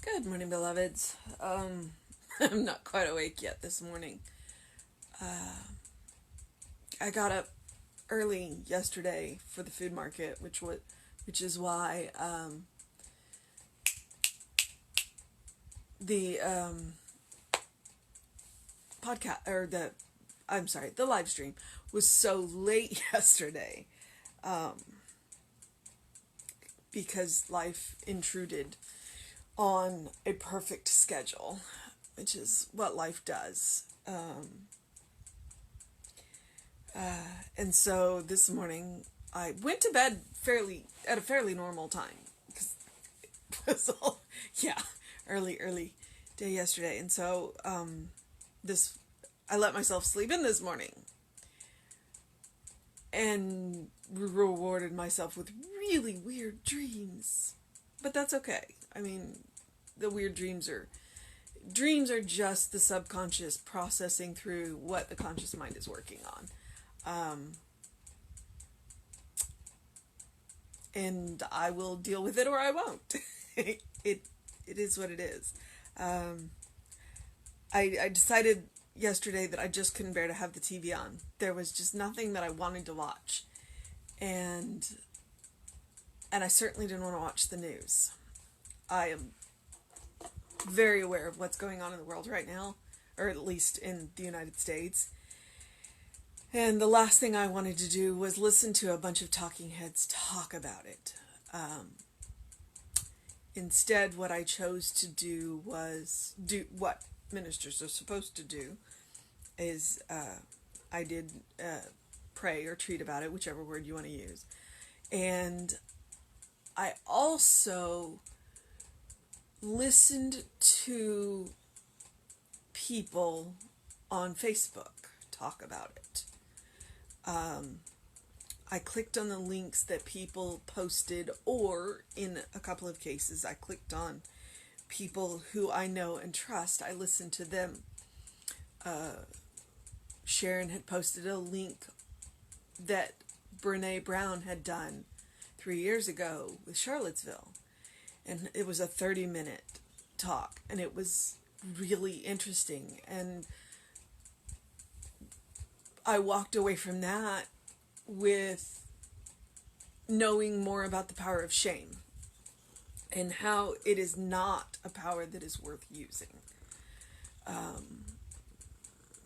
Good morning, beloveds. I'm not quite awake yet this morning. I got up early yesterday for the food market, which is why the podcast or the live stream was so late yesterday, because life intruded on a perfect schedule, which is what life does. And so this morning I went to bed at a fairly normal time because it was early day yesterday, and so this I let myself sleep in this morning and rewarded myself with really weird dreams, but that's okay. I mean, the weird dreams are just the subconscious processing through what the conscious mind is working on. And I will deal with it or I won't. It is what it is. I decided yesterday that I just couldn't bear to have the TV on. There was just nothing that I wanted to watch. And I certainly didn't want to watch the news. I am very aware of what's going on in the world right now, or at least in the United States. And the last thing I wanted to do was listen to a bunch of talking heads talk about it. Instead, what I chose to do was do what ministers are supposed to do, is I did pray or treat about it, whichever word you want to use. And I also listened to people on Facebook talk about it. I clicked on the links that people posted, or in a couple of cases, I clicked on people who I know and trust. I listened to them. Sharon had posted a link that Brene Brown had done 3 years ago with Charlottesville. And it was a 30-minute talk, and it was really interesting. And I walked away from that with knowing more about the power of shame and how it is not a power that is worth using.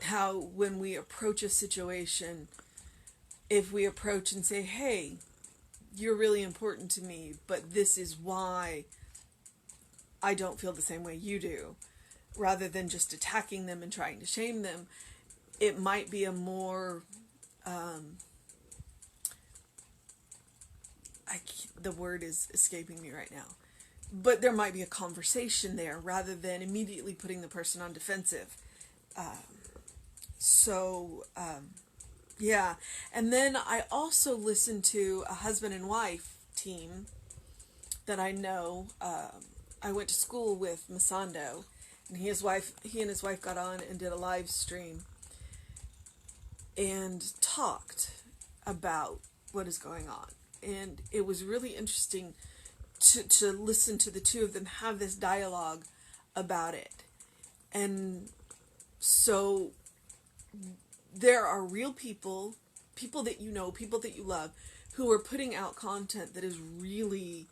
How when we approach a situation, if we approach and say, hey, you're really important to me, but this is why I don't feel the same way you do, rather than just attacking them and trying to shame them, it might be a more, the word is escaping me right now, but there might be a conversation there rather than immediately putting the person on defensive. Yeah. And then I also listened to a husband and wife team that I know. I went to school with Masando, and he and his wife got on and did a live stream and talked about what is going on. And it was really interesting to listen to the two of them have this dialogue about it. And so there are real people that you know, people that you love, who are putting out content that is really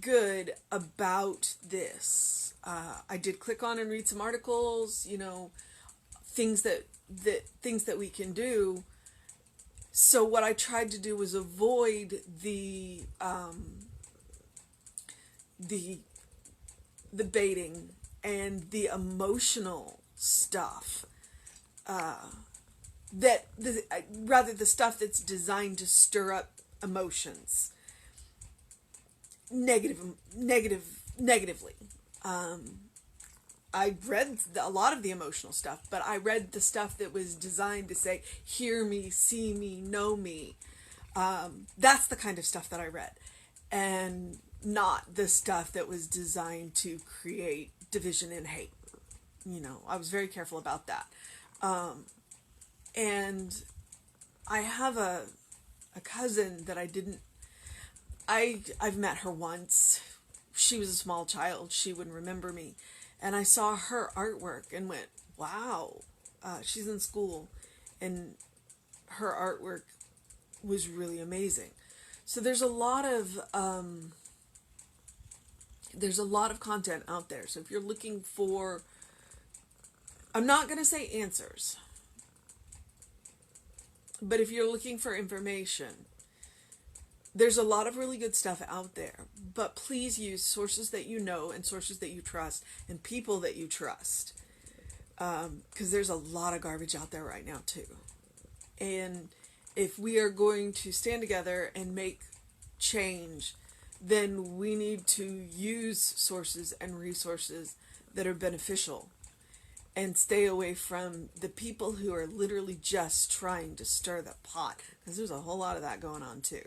good about this. I did click on and read some articles, things that we can do. So what I tried to do was avoid the baiting and the emotional stuff. Rather the stuff that's designed to stir up emotions negatively. I read a lot of the emotional stuff, but I read the stuff that was designed to say, hear me, see me, know me. That's the kind of stuff that I read, and not the stuff that was designed to create division and hate. I was very careful about that. And I have a cousin that I've met her once. she was a small child, she would remember me. And I saw her artwork and went, wow, she's in school, and her artwork was really amazing. So there's a lot of content out there. So if you're looking for, I'm not going to say answers, but if you're looking for information, there's a lot of really good stuff out there. But please use sources that you know and sources that you trust and people that you trust. Because there's a lot of garbage out there right now too. And if we are going to stand together and make change, then we need to use sources and resources that are beneficial and stay away from the people who are literally just trying to stir the pot, because there's a whole lot of that going on too.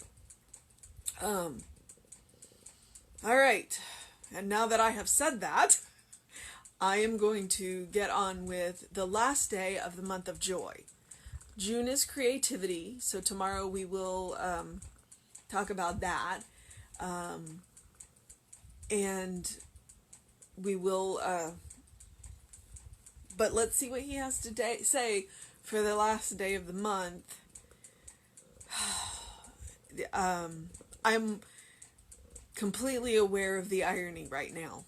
All right, and now that I have said that, I am going to get on with the last day of the month of joy. June is creativity, so tomorrow we will talk about that, and we will, but let's see what he has to say for the last day of the month. I'm completely aware of the irony right now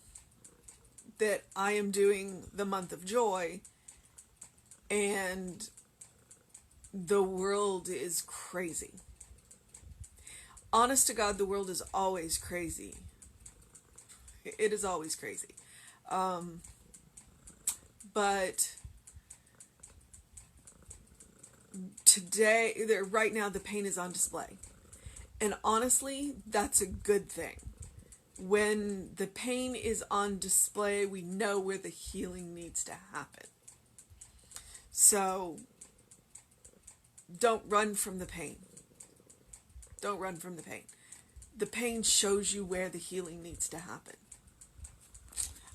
that I am doing the month of joy and the world is crazy. Honest to God, the world is always crazy. It is always crazy. But today, right now, the pain is on display. And honestly, that's a good thing. When the pain is on display, we know where the healing needs to happen. So, don't run from the pain. Don't run from the pain. The pain shows you where the healing needs to happen.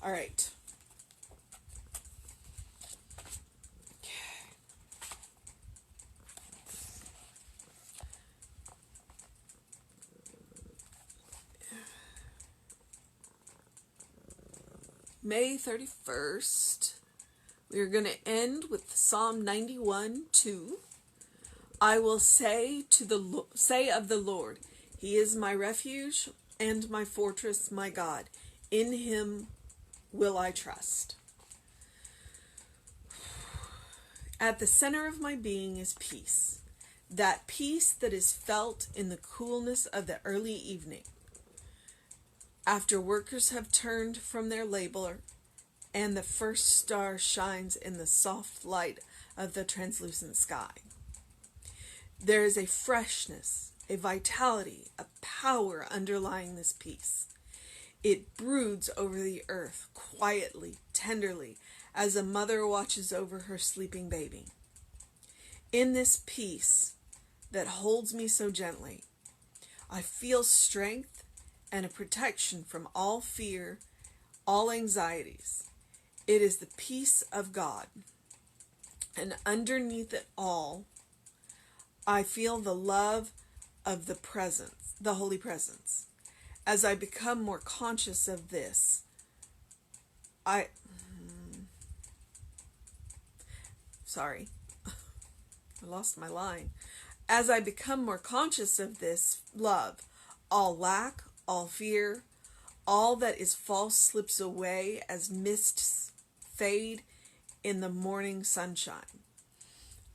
All right. May 31st, we are going to end with Psalm 91:2. I will say of the Lord, He is my refuge and my fortress, my God. In Him will I trust. At the center of my being is peace. That peace that is felt in the coolness of the early evening, after workers have turned from their labor and the first star shines in the soft light of the translucent sky. There is a freshness, a vitality, a power underlying this peace. It broods over the earth quietly, tenderly, as a mother watches over her sleeping baby. In this peace that holds me so gently, I feel strength and a protection from all fear, all anxieties. It is the peace of God. And underneath it all, I feel the love of the presence, the Holy Presence. As I become more conscious of this, I lost my line. As I become more conscious of this love, all lack, all fear, all that is false slips away as mists fade in the morning sunshine.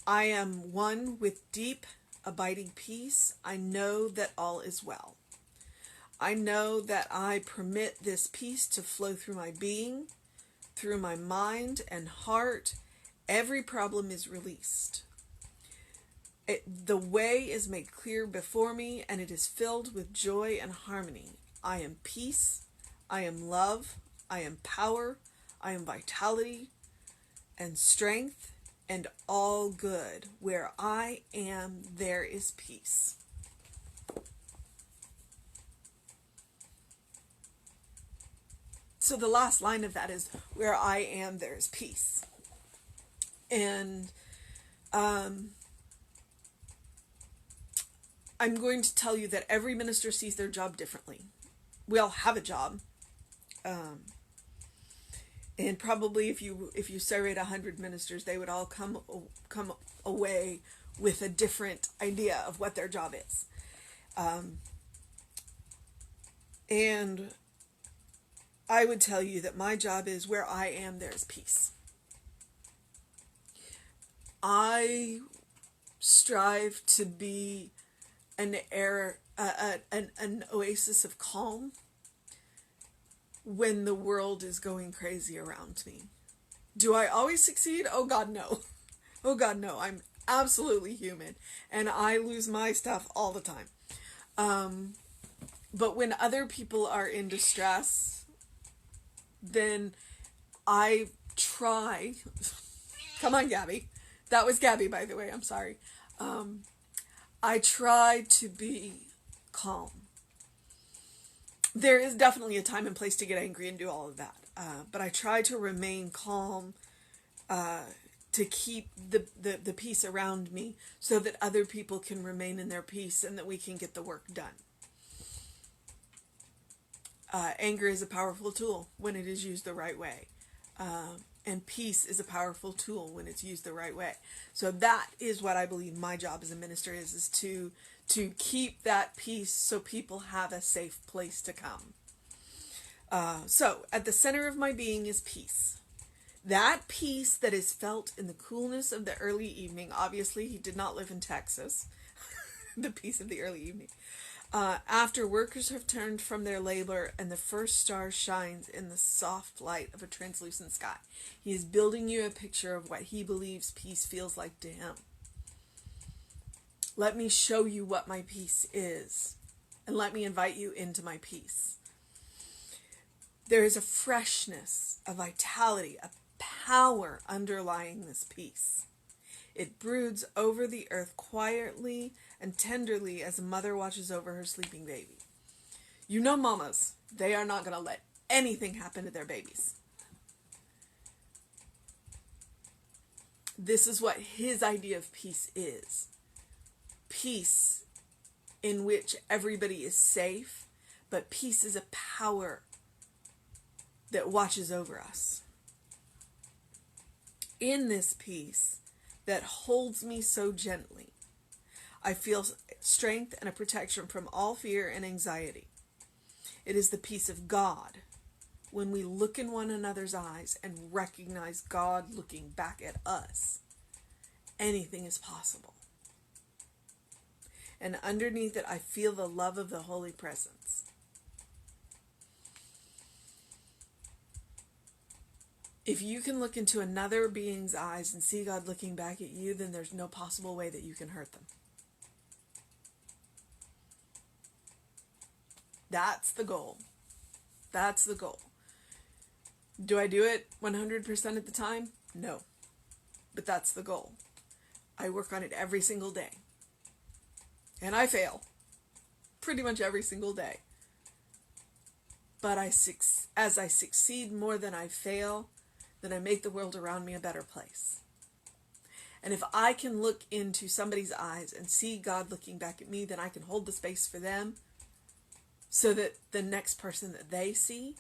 I am one with deep, abiding peace. I know that all is well. I know that I permit this peace to flow through my being, through my mind and heart. Every problem is released. The way is made clear before me, and it is filled with joy and harmony. I am peace. I am love. I am power. I am vitality and strength and all good. Where I am, there is peace. So the last line of that is, where I am, there is peace. And I'm going to tell you that every minister sees their job differently. We all have a job. And probably if you surveyed 100 ministers, they would all come away with a different idea of what their job is. And I would tell you that my job is where I am, there's peace. I strive to be an oasis of calm when the world is going crazy around me. Do I always succeed? Oh God, no. Oh God, no. I'm absolutely human, and I lose my stuff all the time. But when other people are in distress, then I try. Come on, Gabby. That was Gabby, by the way. I'm sorry. I try to be calm. There is definitely a time and place to get angry and do all of that. But I try to remain calm, to keep the peace around me so that other people can remain in their peace and that we can get the work done. Anger is a powerful tool when it is used the right way. And peace is a powerful tool when it's used the right way. So that is what I believe my job as a minister is to keep that peace so people have a safe place to come. So at the center of my being is peace. That peace that is felt in the coolness of the early evening. Obviously, he did not live in Texas. The peace of the early evening. After workers have turned from their labor and the first star shines in the soft light of a translucent sky. He is building you a picture of what he believes peace feels like to him. Let me show you what my peace is, and let me invite you into my peace. There is a freshness, a vitality, a power underlying this peace. It broods over the earth quietly and tenderly as a mother watches over her sleeping baby. You know mamas, they are not going to let anything happen to their babies. This is what his idea of peace is. Peace in which everybody is safe, but peace is a power that watches over us. In this peace that holds me so gently, I feel strength and a protection from all fear and anxiety. It is the peace of God when we look in one another's eyes and recognize God looking back at us. Anything is possible. And underneath it, I feel the love of the Holy Presence. If you can look into another being's eyes and see God looking back at you, then there's no possible way that you can hurt them. That's the goal. That's the goal. Do I do it 100% of the time? No. But that's the goal. I work on it every single day. And I fail. Pretty much every single day. But as I succeed more than I fail, then I make the world around me a better place. And if I can look into somebody's eyes and see God looking back at me, then I can hold the space for them so that the next person that they see,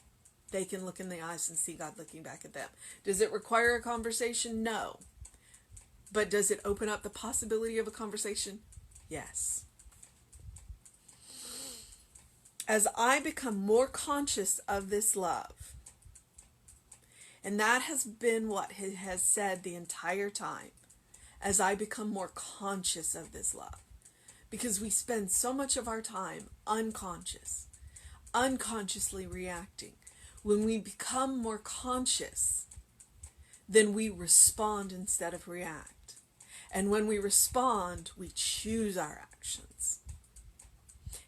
they can look in the eyes and see God looking back at them. Does it require a conversation? No. But does it open up the possibility of a conversation? Yes. As I become more conscious of this love, and that has been what he has said the entire time, as I become more conscious of this love. Because we spend so much of our time unconsciously reacting. When we become more conscious, then we respond instead of react. And when we respond, we choose our actions.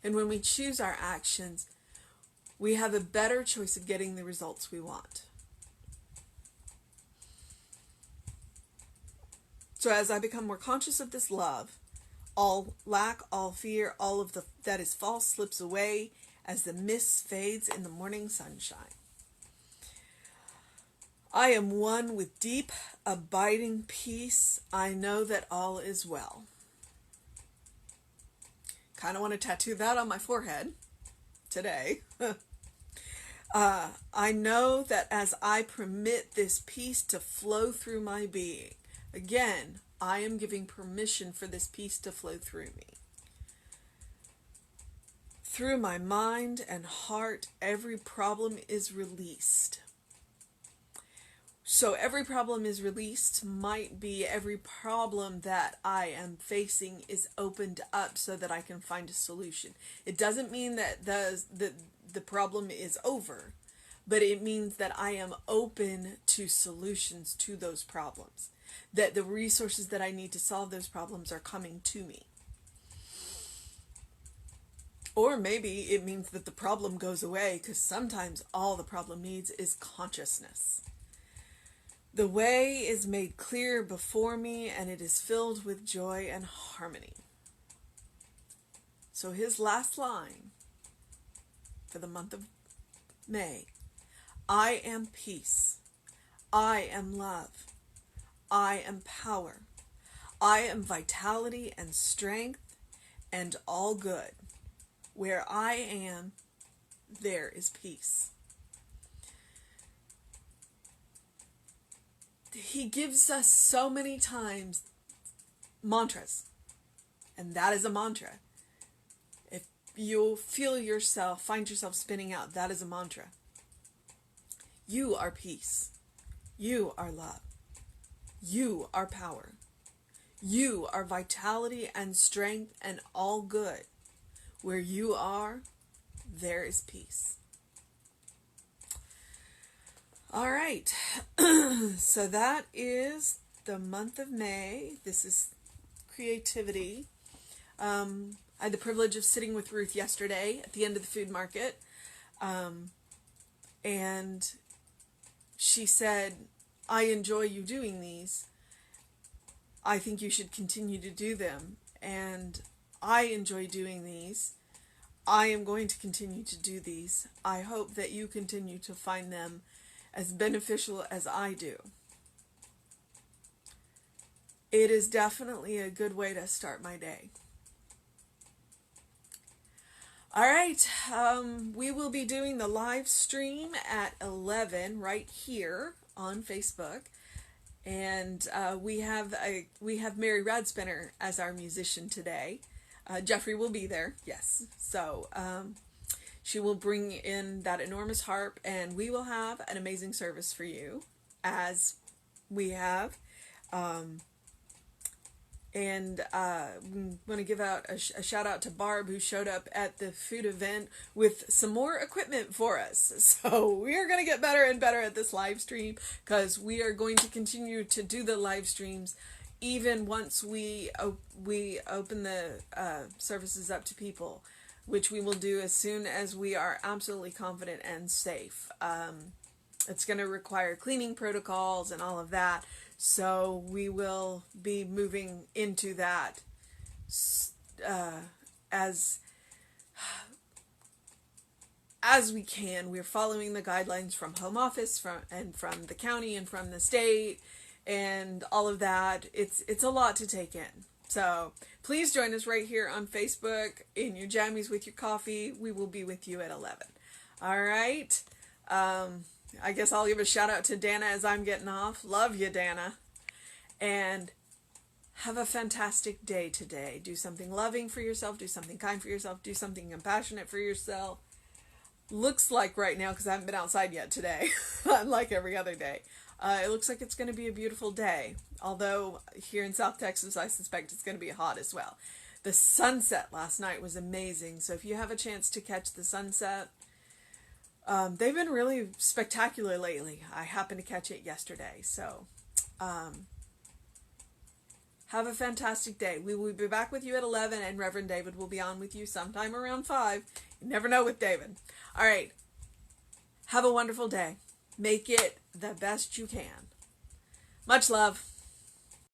And when we choose our actions, we have a better choice of getting the results we want. So as I become more conscious of this love, all lack, all fear, all of that is false slips away as the mist fades in the morning sunshine. I am one with deep, abiding peace. I know that all is well. Kind of want to tattoo that on my forehead today. I know that as I permit this peace to flow through my being, again, I am giving permission for this peace to flow through me. Through my mind and heart, every problem is released. So every problem is released might be every problem that I am facing is opened up so that I can find a solution. It doesn't mean that the problem is over, but it means that I am open to solutions to those problems. That the resources that I need to solve those problems are coming to me. Or maybe it means that the problem goes away, because sometimes all the problem needs is consciousness. The way is made clear before me, and it is filled with joy and harmony. So his last line for the month of May: I am peace. I am love. I am power. I am vitality and strength and all good. Where I am, there is peace. He gives us so many times mantras, and that is a mantra. If you find yourself spinning out, that is a mantra. You are peace. You are love. You are power. You are vitality and strength and all good. Where you are, there is peace. All right, so that is the month of May. This is creativity. I had the privilege of sitting with Ruth yesterday at the end of the food market, and she said, I enjoy you doing these. I think you should continue to do them, and I enjoy doing these. I am going to continue to do these. I hope that you continue to find them as beneficial as I do. It is definitely a good way to start my day. All right, we will be doing the live stream at 11 right here on Facebook, and we have Mary Radspinner as our musician today. Jeffrey will be there, yes. So she will bring in that enormous harp, and we will have an amazing service for you, as we have. And we want to give out a shout out to Barb, who showed up at the food event with some more equipment for us. So we are going to get better and better at this live stream, because we are going to continue to do the live streams even once we open the services up to people, which we will do as soon as we are absolutely confident and safe. It's going to require cleaning protocols and all of that. So we will be moving into that as we can. We're following the guidelines from home office, from the county and from the state and all of that. It's a lot to take in. So please join us right here on Facebook in your jammies with your coffee. We will be with you at 11. All right. I guess I'll give a shout out to Dana as I'm getting off. Love you, Dana. And have a fantastic day today. Do something loving for yourself. Do something kind for yourself. Do something compassionate for yourself. Looks like right now, because I haven't been outside yet today, unlike every other day, it looks like it's going to be a beautiful day. Although here in South Texas, I suspect it's going to be hot as well. The sunset last night was amazing. So if you have a chance to catch the sunset, they've been really spectacular lately. I happened to catch it yesterday. So have a fantastic day. We will be back with you at 11, and Reverend David will be on with you sometime around 5. You never know with David. All right. Have a wonderful day. Make it the best you can. Much love.